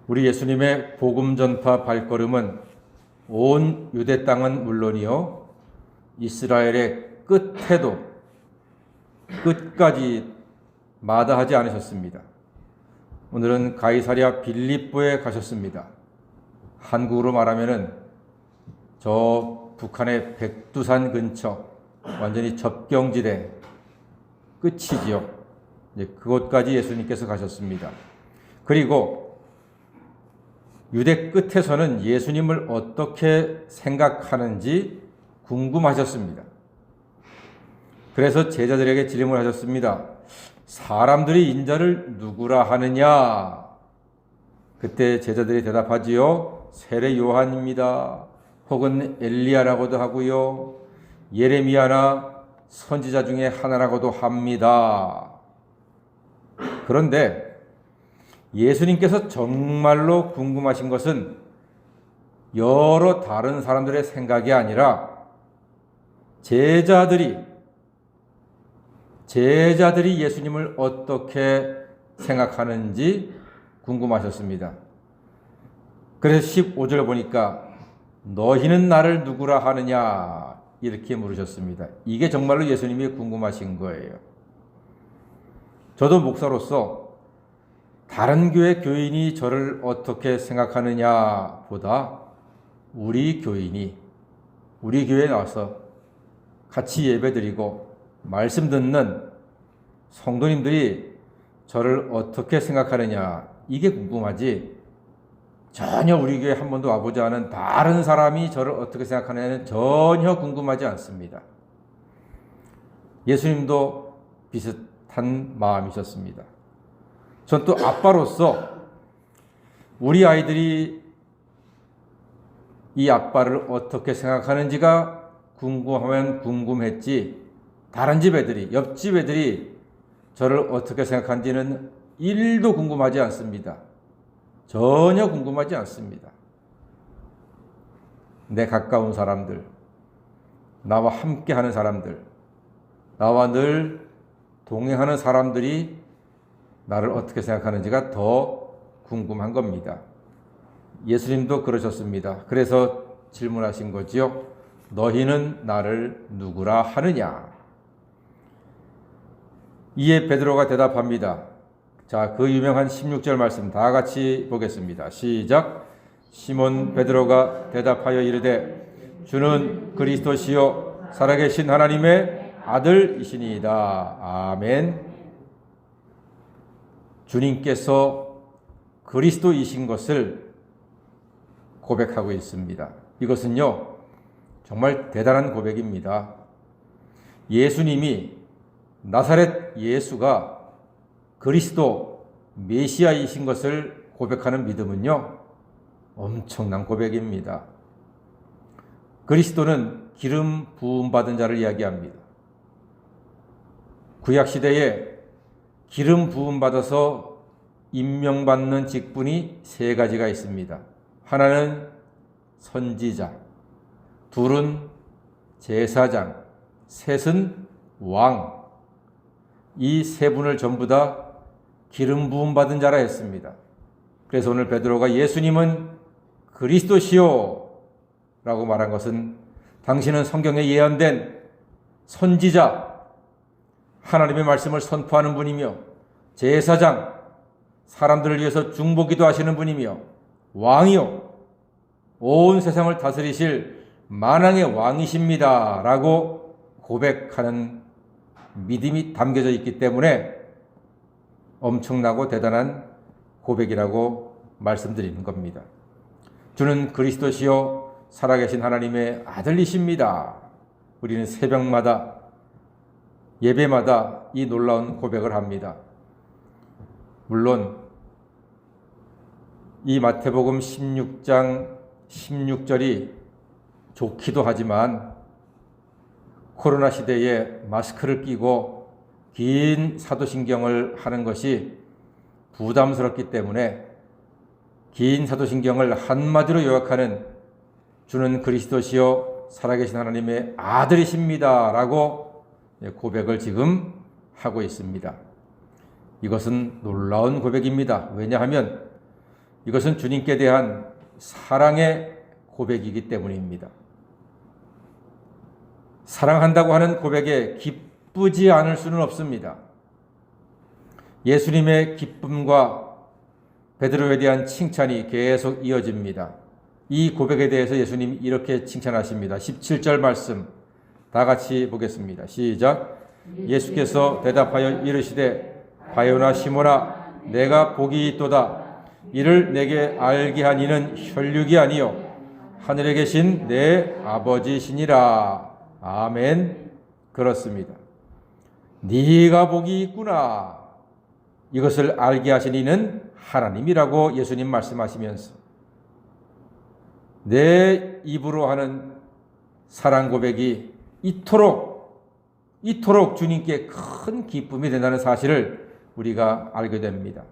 우리 예수님의 복음 전파 발걸음은 온 유대 땅은 물론이요, 이스라엘의 끝에도 끝까지 마다하지 않으셨습니다. 오늘은 가이사랴 빌립보에 가셨습니다. 한국으로 말하면은 저 북한의 백두산 근처 완전히 접경지대 끝이지요. 그곳까지 예수님께서 가셨습니다. 그리고 유대 끝에서는 예수님을 어떻게 생각하는지 궁금하셨습니다. 그래서 제자들에게 질문을 하셨습니다. 사람들이 인자를 누구라 하느냐? 그때 제자들이 대답하지요. 세례 요한입니다. 혹은 엘리야라고도 하고요. 예레미야나 선지자 중에 하나라고도 합니다. 그런데 예수님께서 정말로 궁금하신 것은 여러 다른 사람들의 생각이 아니라 제자들이 예수님을 어떻게 생각하는지 궁금하셨습니다. 그래서 15절 보니까 너희는 나를 누구라 하느냐 이렇게 물으셨습니다. 이게 정말로 예수님이 궁금하신 거예요. 저도 목사로서 다른 교회 교인이 저를 어떻게 생각하느냐 보다 우리 교인이 우리 교회에 나와서 같이 예배드리고 말씀 듣는 성도님들이 저를 어떻게 생각하느냐 이게 궁금하지, 전혀 우리 교회 한 번도 와보지 않은 다른 사람이 저를 어떻게 생각하느냐는 전혀 궁금하지 않습니다. 예수님도 비슷한 마음이셨습니다. 전 또 아빠로서 우리 아이들이 이 아빠를 어떻게 생각하는지가 궁금하면 궁금했지, 다른 집 애들이, 옆집 애들이 저를 어떻게 생각하는지는 1도 궁금하지 않습니다. 전혀 궁금하지 않습니다. 내 가까운 사람들, 나와 함께 하는 사람들, 나와 늘 동행하는 사람들이 나를 어떻게 생각하는지가 더 궁금한 겁니다. 예수님도 그러셨습니다. 그래서 질문하신 거지요. 너희는 나를 누구라 하느냐? 이에 베드로가 대답합니다. 자, 그 유명한 16절 말씀 다 같이 보겠습니다. 시작. 시몬 베드로가 대답하여 이르되 주는 그리스도시요 살아계신 하나님의 아들이시니이다. 아멘. 주님께서 그리스도이신 것을 고백하고 있습니다. 이것은요, 정말 대단한 고백입니다. 예수님이, 나사렛 예수가 그리스도 메시아이신 것을 고백하는 믿음은요, 엄청난 고백입니다. 그리스도는 기름 부음 받은 자를 이야기합니다. 구약 시대에 기름 부음 받아서 임명받는 직분이 3가지가 있습니다. 하나는 선지자, 둘은 제사장, 셋은 왕. 이 3분을 전부 다 기름 부음 받은 자라 했습니다. 그래서 오늘 베드로가 예수님은 그리스도시요 라고 말한 것은 당신은 성경에 예언된 선지자, 하나님의 말씀을 선포하는 분이며 제사장, 사람들을 위해서 중보기도 하시는 분이며 왕이요 온 세상을 다스리실 만왕의 왕이십니다 라고 고백하는 믿음이 담겨져 있기 때문에 엄청나고 대단한 고백이라고 말씀드리는 겁니다. 주는 그리스도시요 살아계신 하나님의 아들이십니다. 우리는 새벽마다 예배마다 이 놀라운 고백을 합니다. 물론 이 마태복음 16장 16절이 좋기도 하지만 코로나 시대에 마스크를 끼고 긴 사도신경을 하는 것이 부담스럽기 때문에 긴 사도신경을 한마디로 요약하는 주는 그리스도시요 살아계신 하나님의 아들이십니다 라고 고백을 지금 하고 있습니다. 이것은 놀라운 고백입니다. 왜냐하면 이것은 주님께 대한 사랑의 고백이기 때문입니다. 사랑한다고 하는 고백에 기쁘지 않을 수는 없습니다. 예수님의 기쁨과 베드로에 대한 칭찬이 계속 이어집니다. 이 고백에 대해서 예수님이 이렇게 칭찬하십니다. 17절 말씀 다 같이 보겠습니다. 시작. 예수께서 대답하여 이르시되 바요나 시몬아 내가 복이 있도다. 이를 내게 알게 한 이는 혈육이 아니요 하늘에 계신 내 아버지시니라. 아멘. 그렇습니다. 네가 복이 있구나. 이것을 알게 하신 이는 하나님이라고 예수님 말씀하시면서 내 입으로 하는 사랑 고백이 이토록 주님께 큰 기쁨이 된다는 사실을 우리가 알게 됩니다.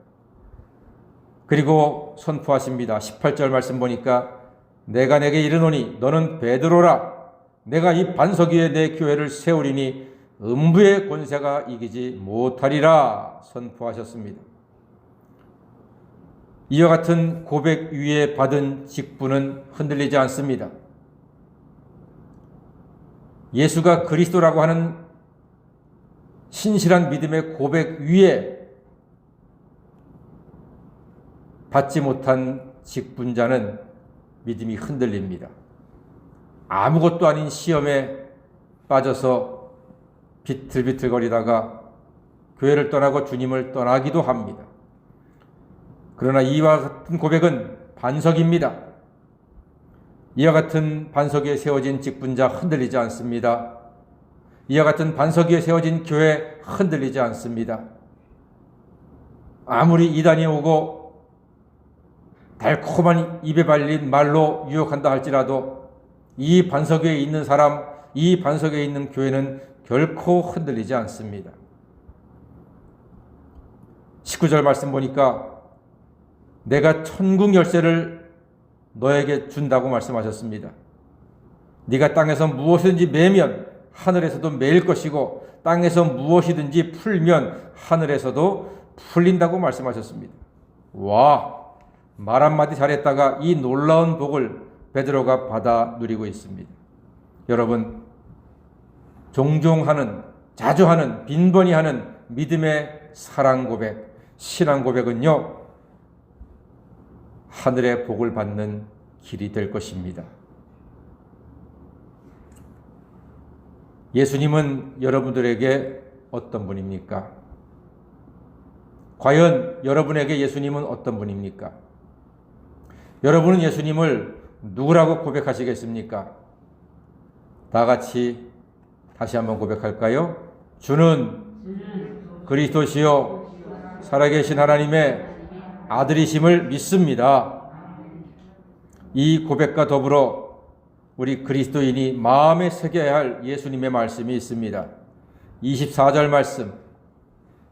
그리고 선포하십니다. 18절 말씀 보니까 내가 내게 이르노니 너는 베드로라. 내가 이 반석 위에 내 교회를 세우리니 음부의 권세가 이기지 못하리라 선포하셨습니다. 이와 같은 고백 위에 받은 직분은 흔들리지 않습니다. 예수가 그리스도라고 하는 신실한 믿음의 고백 위에 받지 못한 직분자는 믿음이 흔들립니다. 아무것도 아닌 시험에 빠져서 비틀비틀거리다가 교회를 떠나고 주님을 떠나기도 합니다. 그러나 이와 같은 고백은 반석입니다. 이와 같은 반석 위에 세워진 직분자 흔들리지 않습니다. 이와 같은 반석 위에 세워진 교회 흔들리지 않습니다. 아무리 이단이 오고 달콤한 입에 발린 말로 유혹한다 할지라도 이 반석 위에 있는 사람, 이 반석 위에 있는 교회는 결코 흔들리지 않습니다. 19절 말씀 보니까 내가 천국 열쇠를 너에게 준다고 말씀하셨습니다. 네가 땅에서 무엇이든지 매면 하늘에서도 매일 것이고 땅에서 무엇이든지 풀면 하늘에서도 풀린다고 말씀하셨습니다. 와, 말 한마디 잘했다가 이 놀라운 복을 베드로가 받아 누리고 있습니다. 여러분, 종종 하는, 자주 하는, 빈번히 하는 믿음의 사랑 고백, 신앙 고백은요, 하늘의 복을 받는 길이 될 것입니다. 예수님은 여러분들에게 어떤 분입니까? 과연 여러분에게 예수님은 어떤 분입니까? 여러분은 예수님을 누구라고 고백하시겠습니까? 다 같이 다시 한번 고백할까요? 주는 그리스도시요 살아계신 하나님의 아들이심을 믿습니다. 이 고백과 더불어 우리 그리스도인이 마음에 새겨야 할 예수님의 말씀이 있습니다. 24절 말씀,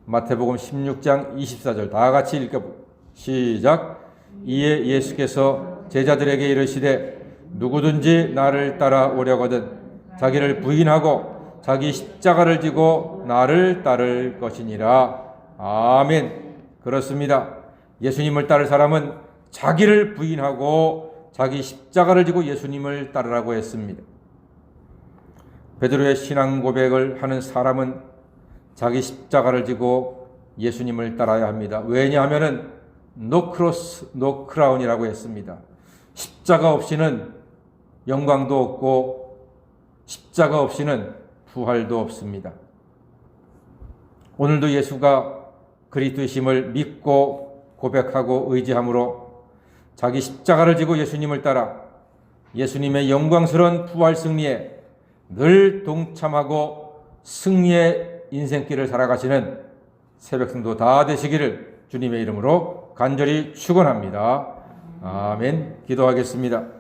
마태복음 16장 24절 다 같이 읽어보고 시작. 이에 예수께서 제자들에게 이르시되 누구든지 나를 따라오려거든 자기를 부인하고 자기 십자가를 지고 나를 따를 것이니라. 아멘. 그렇습니다. 예수님을 따를 사람은 자기를 부인하고 자기 십자가를 지고 예수님을 따르라고 했습니다. 베드로의 신앙 고백을 하는 사람은 자기 십자가를 지고 예수님을 따라야 합니다. 왜냐하면 no cross, no crown이라고 했습니다. 십자가 없이는 영광도 없고 십자가 없이는 부활도 없습니다. 오늘도 예수가 그리스도이심을 믿고 고백하고 의지함으로 자기 십자가를 지고 예수님을 따라 예수님의 영광스러운 부활 승리에 늘 동참하고 승리의 인생길을 살아가시는 새벽성도 다 되시기를 주님의 이름으로 간절히 축원합니다. 아멘. 기도하겠습니다.